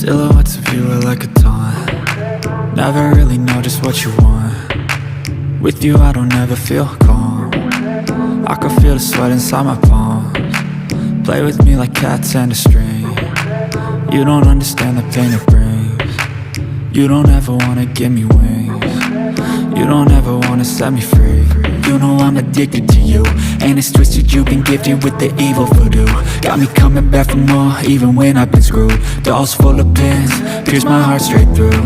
Silhouettes of you are like a taunt. Never really know just what you want. With you I don't ever feel calm. I can feel the sweat inside my palms. Play with me like cats and a string. You don't understand the pain it brings. You don't ever wanna give me wings. You don't ever wanna set me free. You know I'm addicted to you, and it's twisted, you've been gifted with the evil voodoo. Got me coming back for more, even when I've been screwed. Dolls full of pins, pierce my heart straight through.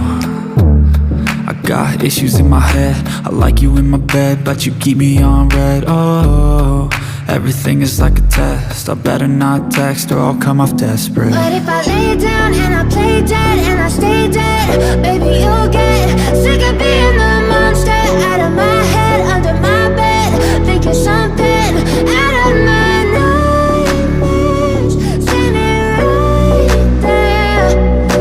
I got issues in my head, I like you in my bed, but you keep me on red. Oh, everything is like a test, I better not text or I'll come off desperate. But if I lay down and I play dead and I stay dead, baby you'll get sick of being the monster out of my head, under my bed, thinking something out of my nightmares, standing right there.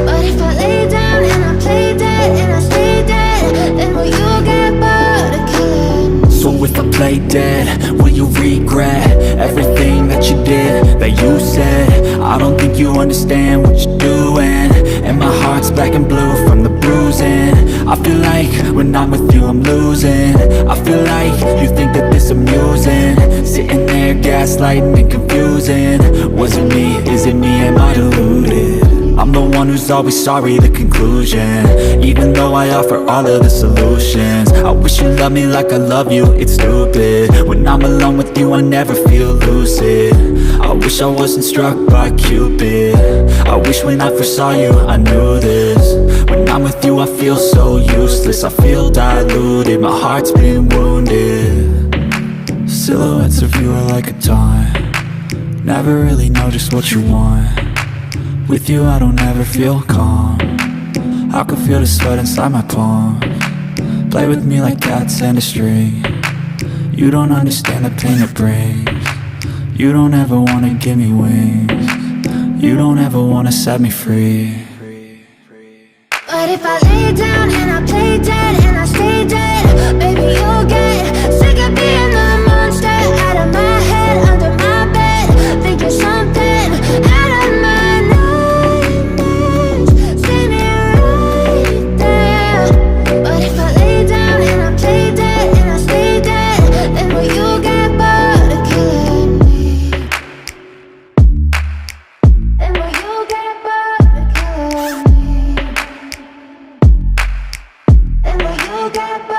But if I lay down and I play dead and I stay dead, then will you get bored of killing? So if I play dead, will you regret everything that you did, that you said? I don't think you understand what you're doing, and my heart's black and blue from the bruising. I feel like when I'm with you I'm losing. I feel like you think that this amusing, sitting there gaslighting and confusing. Was it me? Is it me? Am I deluded? I'm the one who's always sorry, the conclusion, even though I offer all of the solutions. I wish you loved me like I love you, it's stupid. When I'm alone with you I never feel lucid. I wish I wasn't struck by Cupid. I wish when I first saw you I knew this. When I'm with you I feel so useless, I feel diluted, my heart's been wounded. Silhouettes of you are like a taunt. Never really know just what you want. With you I don't ever feel calm. I can feel the sweat inside my palms. Play with me like cats and a string. You don't understand the pain it brings. You don't ever wanna give me wings. You don't ever wanna set me free. But if I lay down and I play dead and I stay dead, baby you'll get sick of being the monster out of my head, under my bed, thinking something out of my nightmares, standing right there. But if I lay down and I play dead and I stay dead, then will you get bored of killing me? Then will you get bored of killing me? Then will you get bored?